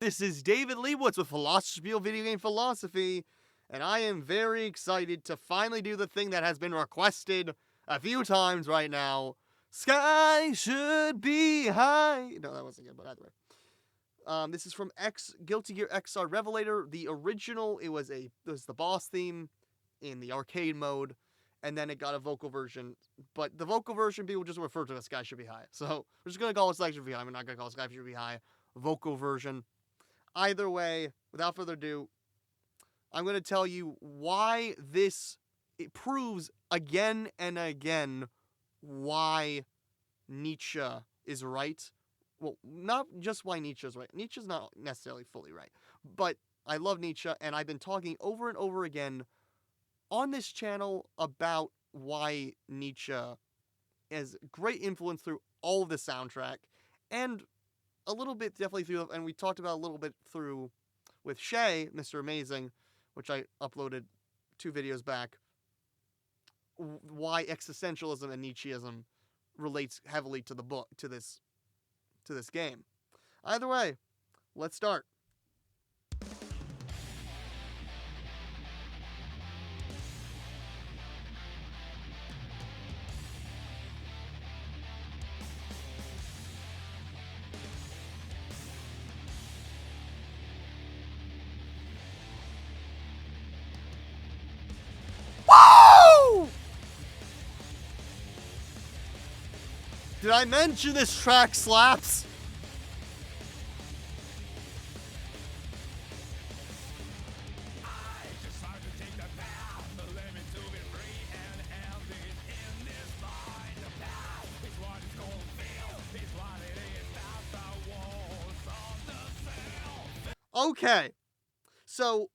This is David Leibowitz with Philosophy of Video Game Philosophy, and I am very excited to finally do the thing that has been requested a few times right now. Sky should be high. No, that wasn't good, but either way. This is from Guilty Gear XR Revelator. The original, it was the boss theme in the arcade mode, and then it got a vocal version. But the vocal version, people just refer to as Sky Should Be High. So we're just gonna call it Sky Should Be High. We're not gonna call it Sky Should Be High. Vocal version. Either way, without further ado, I'm going to tell you why it proves again and again why Nietzsche is right. Well, not just why Nietzsche is right. Nietzsche's not necessarily fully right. But I love Nietzsche, and I've been talking over and over again on this channel about why Nietzsche has great influence through all of the soundtrack, and a little bit definitely through, and we talked about a little bit through with Shay, Mr. Amazing, which I uploaded 2 videos back, why existentialism and Nietzscheanism relates heavily to the book, to this game. Either way, let's start. Did I mention this track slaps? Okay, so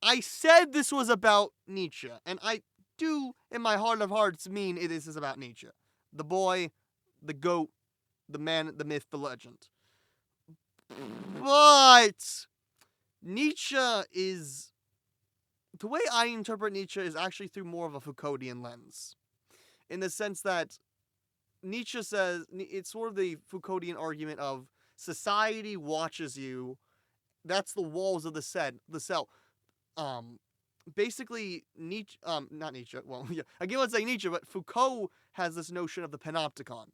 I said this was about Nietzsche, and I do, in my heart of hearts, mean this is about Nietzsche. The boy, the goat, the man, the myth, the legend. But Nietzsche is... The way I interpret Nietzsche is actually through more of a Foucauldian lens. In the sense that Nietzsche says, it's sort of the Foucauldian argument of society watches you. That's the walls of the cell. Basically, Nietzsche, not Nietzsche, well, yeah, again, let's say Nietzsche, but Foucault has this notion of the panopticon.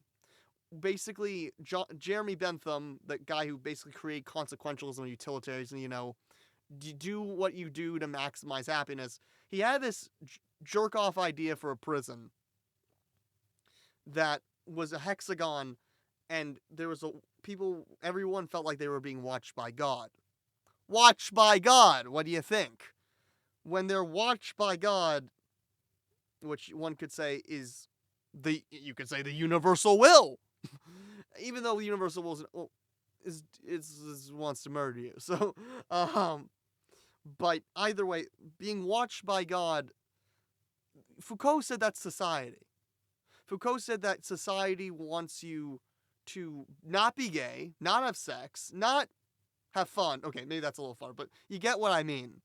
Basically, Jeremy Bentham, the guy who basically created consequentialism and utilitarianism, do what you do to maximize happiness. He had this jerk-off idea for a prison that was a hexagon, and there was everyone felt like they were being watched by God. Watched by God, what do you think? When they're watched by God, which one could say is you could say the universal will, even though the universal will wants to murder you. So, but either way, being watched by God, Foucault said that's society. Foucault said that society wants you to not be gay, not have sex, not have fun. Okay, maybe that's a little far, but you get what I mean.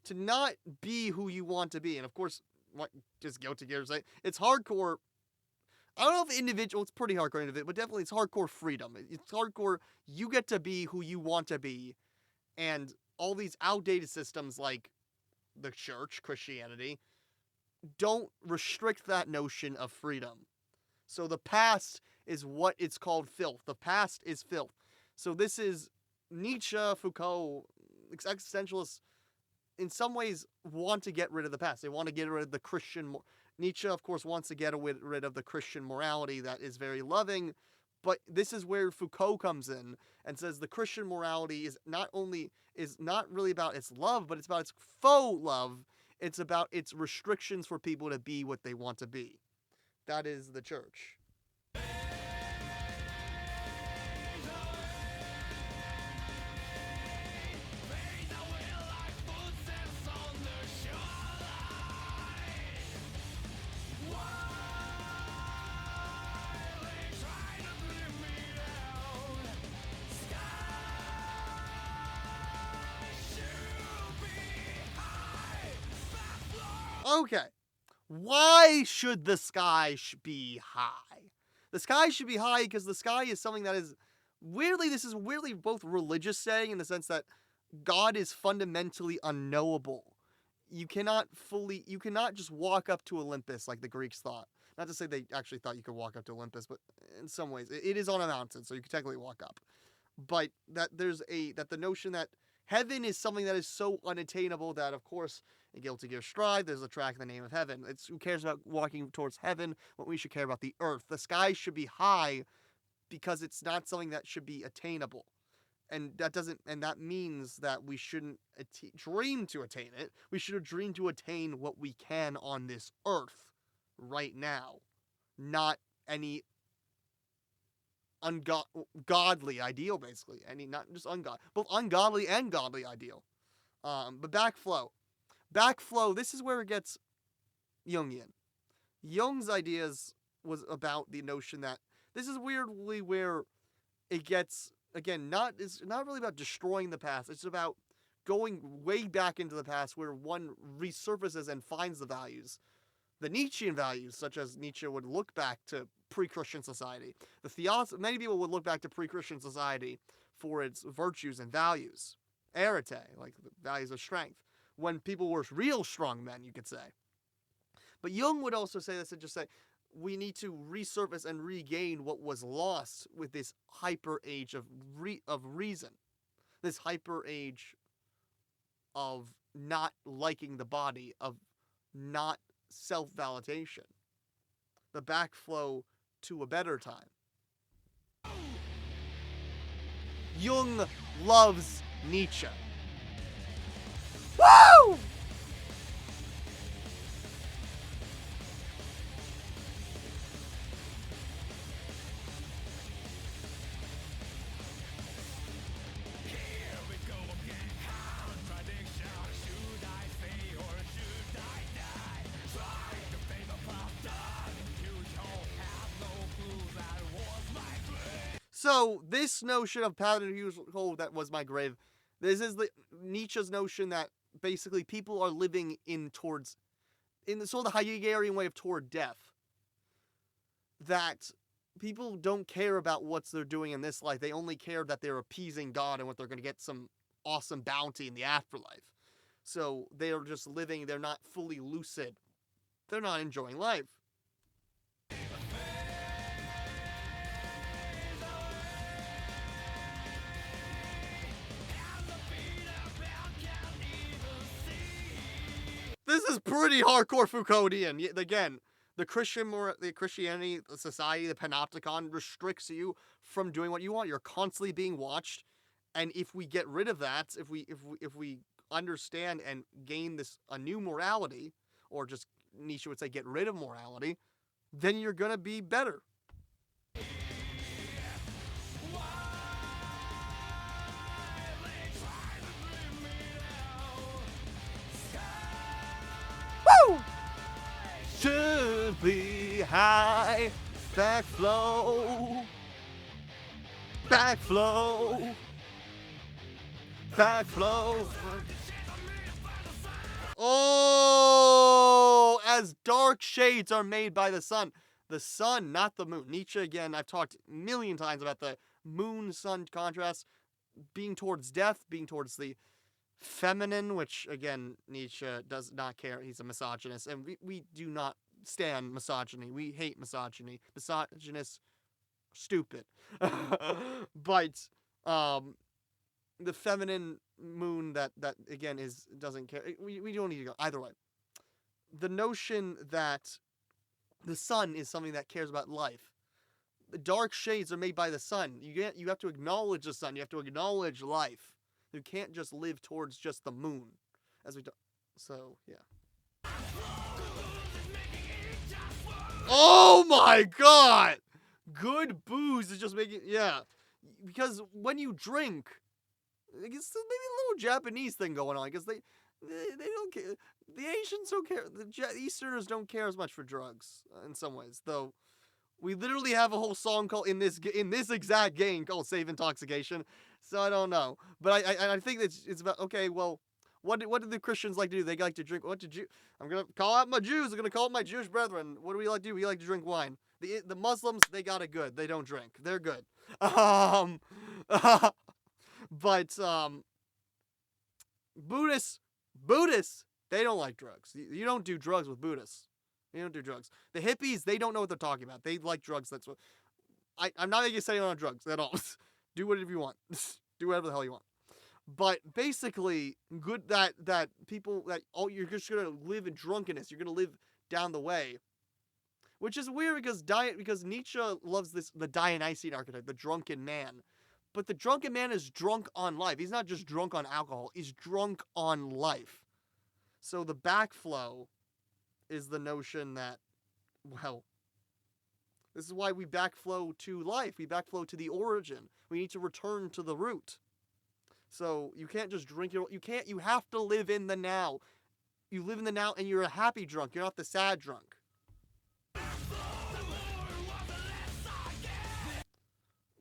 To not be who you want to be. And of course, what just Guilty Gear say, it's hardcore. I don't know if individual, it's pretty hardcore individual, but definitely it's hardcore freedom. It's hardcore, you get to be who you want to be. And all these outdated systems like the church, Christianity, don't restrict that notion of freedom. So the past is what it's called filth. The past is filth. So this is Nietzsche, Foucault, existentialists, in some ways want to get rid of the past. They want to get rid of the Christian... Nietzsche, of course, wants to get rid of the Christian morality that is very loving, but this is where Foucault comes in and says the Christian morality is not really about its love, but it's about its faux love. It's about its restrictions for people to be what they want to be. That is the church. Okay, why should the sky be high? The sky should be high because the sky is something that is Weirdly, this is weirdly both religious saying in the sense that God is fundamentally unknowable. You cannot just walk up to Olympus like the Greeks thought. Not to say they actually thought you could walk up to Olympus, but in some ways it is on a mountain, so you can technically walk up. But that the notion that heaven is something that is so unattainable that, of course, in Guilty Gear Strive, there's a track in the name of heaven. It's who cares about walking towards heaven when we should care about the earth. The sky should be high because it's not something that should be attainable. And that means that we shouldn't dream to attain it. We should dream to attain what we can on this earth right now, not any ungodly ideal, basically. Not just both ungodly and godly ideal. But backflow. This is where it gets Jungian. Jung's ideas was about the notion that this is weirdly where it gets, again, it's not really about destroying the past. It's about going way back into the past where one resurfaces and finds the values. The Nietzschean values, such as Nietzsche would look back to pre-Christian society. Many people would look back to pre-Christian society for its virtues and values. Arete, like the values of strength. When people were real strong men, you could say. But Jung would also say this and just say, we need to resurface and regain what was lost with this hyper age of reason. This hyper age of not liking the body, of not self-validation. The backflow to a better time. Jung loves Nietzsche. Woo! So, this notion of panopticon, that was my grave. This is Nietzsche's notion that basically people are living in the sort of the Heideggerian way of toward death. That people don't care about what they're doing in this life. They only care that they're appeasing God and what they're going to get some awesome bounty in the afterlife. So, they are just living, they're not fully lucid. They're not enjoying life. This is pretty hardcore Foucauldian. Again, the Christianity, the society, the panopticon restricts you from doing what you want. You're constantly being watched, and if we get rid of that, if we understand and gain a new morality, or just Nietzsche would say get rid of morality, then you're gonna be better. Should be high, backflow. Oh, as dark shades are made by the sun, not the moon. Nietzsche, again, I've talked a million times about the moon-sun contrast, being towards death, being towards the feminine, which, again, Nietzsche does not care. He's a misogynist, and we do not stand misogyny. We hate misogyny. Misogynists, stupid. But the feminine moon that again doesn't care. We don't need to go either way. The notion that the sun is something that cares about life. The dark shades are made by the sun. You have to acknowledge the sun. You have to acknowledge life. You can't just live towards just the moon, as we do. So, yeah. Oh my god! Good booze is just making, yeah. Because when you drink, it's maybe a little Japanese thing going on, because they don't care. The Asians don't care. The Easterners don't care as much for drugs, in some ways, though. We literally have a whole song called in this exact game called "Save Intoxication," so I don't know. But I think it's about, okay. Well, what did the Christians like to do? They like to drink. I'm gonna call out my Jews. I'm gonna call out my Jewish brethren. What do we like to do? We like to drink wine. The Muslims, they got it good. They don't drink. They're good. But Buddhists, they don't like drugs. You don't do drugs with Buddhists. You don't do drugs. The hippies, they don't know what they're talking about. They like drugs. That's what I'm not making you say on drugs at all. Do whatever you want. Do whatever the hell you want. But basically, good that people that you're just gonna live in drunkenness. You're gonna live down the way, which is weird because Nietzsche loves the Dionysian archetype, the drunken man. But the drunken man is drunk on life. He's not just drunk on alcohol. He's drunk on life. So the backflow is the notion that, well, this is why we backflow to life. We backflow to the origin. We need to return to the root. So you can't just drink you have to live in the now. You live in the now and you're a happy drunk. You're not the sad drunk.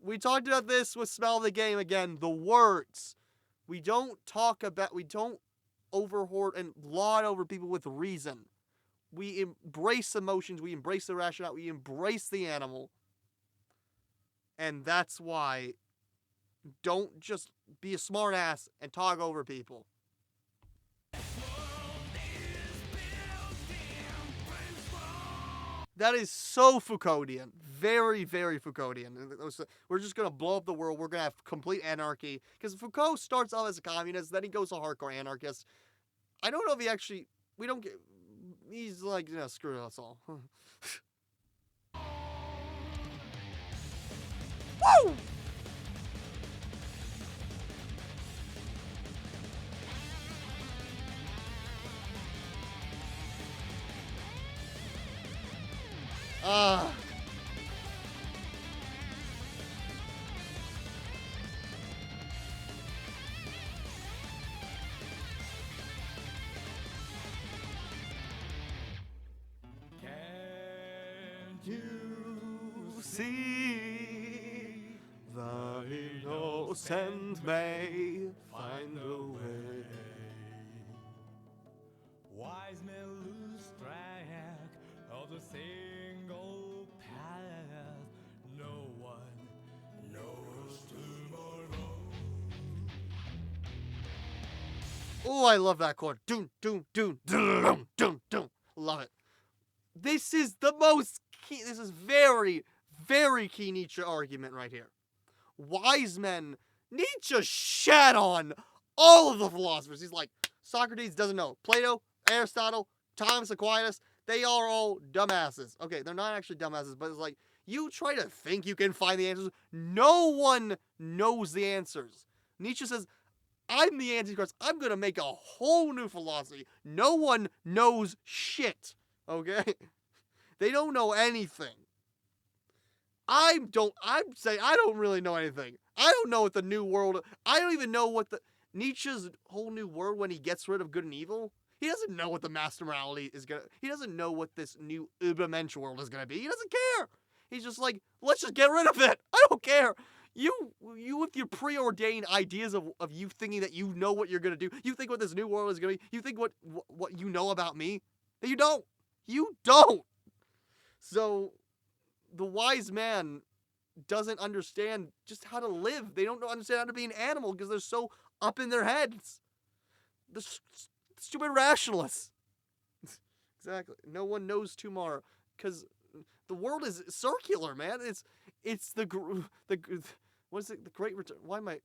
We talked about this with Smell the Game again. The words. We don't overhoard and laud over people with reason. We embrace emotions. We embrace the rationale. We embrace the animal. And that's why don't just be a smart ass and talk over people. That is so Foucauldian. Very, very Foucauldian. We're just going to blow up the world. We're going to have complete anarchy. Because Foucault starts off as a communist, then he goes a hardcore anarchist. I don't know if he actually... He's like, screw us all. Woo! Can't you see the innocent may find a way? Wise men lose track of the single path. No one knows tomorrow. Oh, I love that chord. Doom, doom, doom, doom, doom, doom. Love it. This is the most key. This is very, very key Nietzsche argument right here. Wise men. Nietzsche shat on all of the philosophers. He's like, Socrates doesn't know. Plato, Aristotle, Thomas Aquinas, they are all dumbasses. Okay, they're not actually dumbasses, but it's like, you try to think you can find the answers. No one knows the answers. Nietzsche says, I'm the Antichrist. I'm going to make a whole new philosophy. No one knows shit. Okay? They don't know anything. I'm saying I don't really know anything. I don't know what the new world... I don't even know what Nietzsche's whole new world when he gets rid of good and evil. He doesn't know what the master morality is going to... He doesn't know what this new Übermensch world is going to be. He doesn't care. He's just like, let's just get rid of it. I don't care. You with your preordained ideas of you thinking that you know what you're going to do. You think what this new world is going to be. You think what you know about me. You don't. You don't. So the wise man doesn't understand just how to live. They don't understand how to be an animal because they're so up in their heads. The stupid rationalists. Exactly. No one knows tomorrow because the world is circular, man. It's the what is it? The Great Return. Why am I?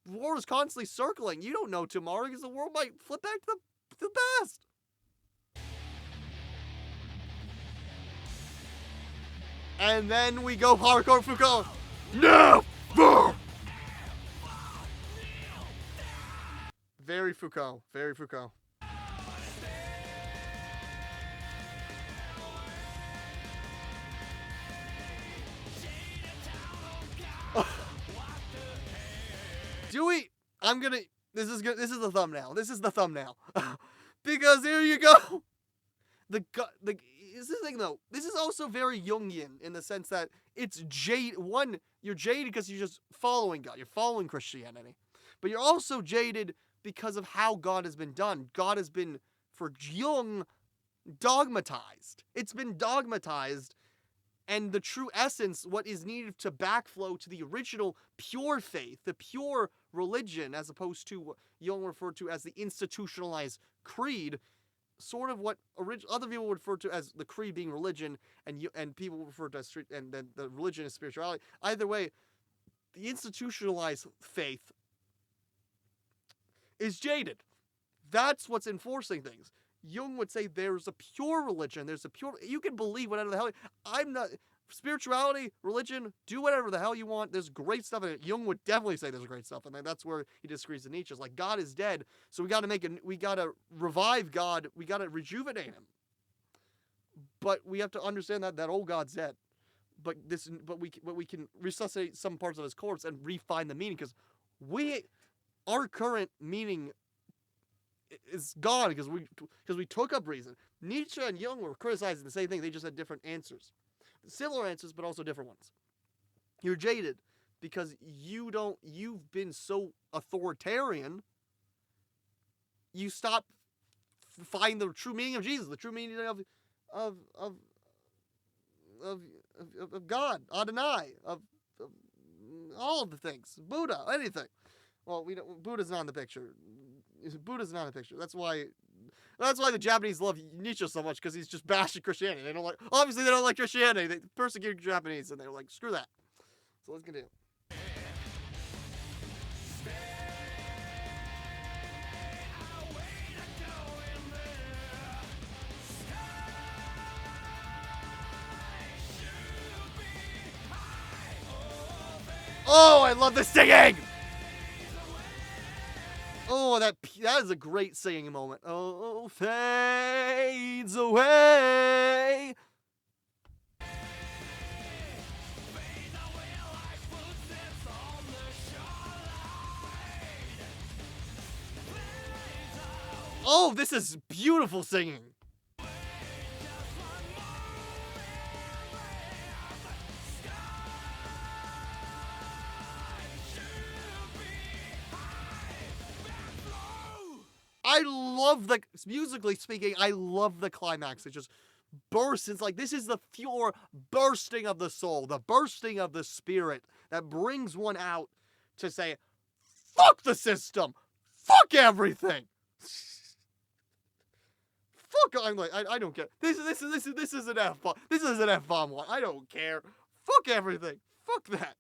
The world is constantly circling. You don't know tomorrow because the world might flip back to the past. And then we go hardcore Foucault. Never. Very Foucault. Very Foucault. This is the thumbnail. This is the thumbnail. Because here you go. This is the thing though. This is also very Jungian in the sense that it's you're jaded because you're just following God. You're following Christianity. But you're also jaded because of how God has been done. God has been, for Jung, dogmatized. It's been dogmatized. And the true essence, what is needed to backflow to the original pure faith, the pure religion, as opposed to what Jung referred to as the institutionalized creed, sort of what other people would refer to as the creed being religion, and people refer to as and then the religion is spirituality. Either way, the institutionalized faith is jaded. That's what's enforcing things. Jung would say there's a pure religion. There's a pure. You can believe whatever the hell. I'm not. Spirituality, religion, do whatever the hell you want. There's great stuff in it. Jung would definitely say there's great stuff, and that's where he disagrees with Nietzsche. It's like God is dead, so we got to revive God. We got to rejuvenate him. But we have to understand that old God's dead. But we can resuscitate some parts of his corpse and refine the meaning, because our current meaning is gone because we took up reason. Nietzsche and Jung were criticizing the same thing. They just had different answers. Similar answers, but also different ones. You're jaded because you've been so authoritarian, you stop finding the true meaning of Jesus, the true meaning of God, Adonai, of all of the things, Buddha, anything. Well, Buddha's not in the picture. Buddha's not in the picture. That's why the Japanese love Nietzsche so much, because he's just bashing Christianity. They don't like Christianity. They persecute Japanese, and they're like, screw that. So let's continue. Oh, I love the singing! Oh, that is a great singing moment. Oh, fades away. Oh, this is beautiful singing. I love musically speaking, I love the climax. It just bursts. It's like, this is the pure bursting of the soul, the bursting of the spirit that brings one out to say, fuck the system, fuck everything. Fuck, I'm like, I don't care. This is an F-bomb. This is an F-bomb one. I don't care. Fuck everything. Fuck that.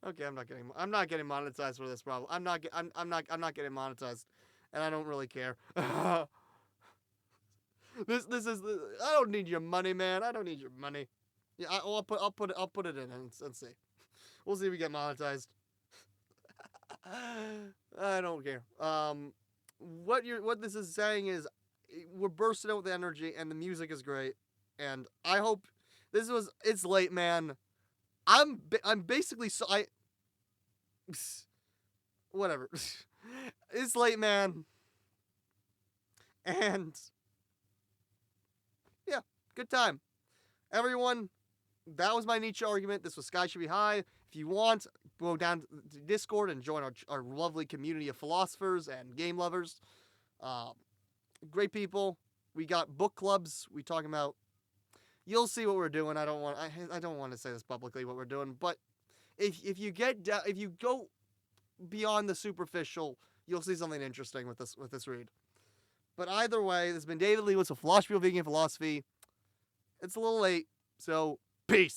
Okay, I'm not getting monetized for this problem. I'm not getting monetized, and I don't really care. This is I don't need your money, man. I don't need your money. Yeah, I'll put it in and see. We'll see if we get monetized. I don't care. What this is saying is, we're bursting out with energy, and the music is great, and I hope it's late, man. I'm basically whatever. It's late, man. And yeah, good time. Everyone, that was my Nietzsche argument. This was Sky Should Be High. If you want, go down to Discord and join our lovely community of philosophers and game lovers. Great people. We got book clubs. We talking about. You'll see what we're doing. I don't want to say this publicly what we're doing, but if you go beyond the superficial, you'll see something interesting with this read. But either way, this has been David Lee with Philosophy of Vegan Philosophy. It's a little late, so peace.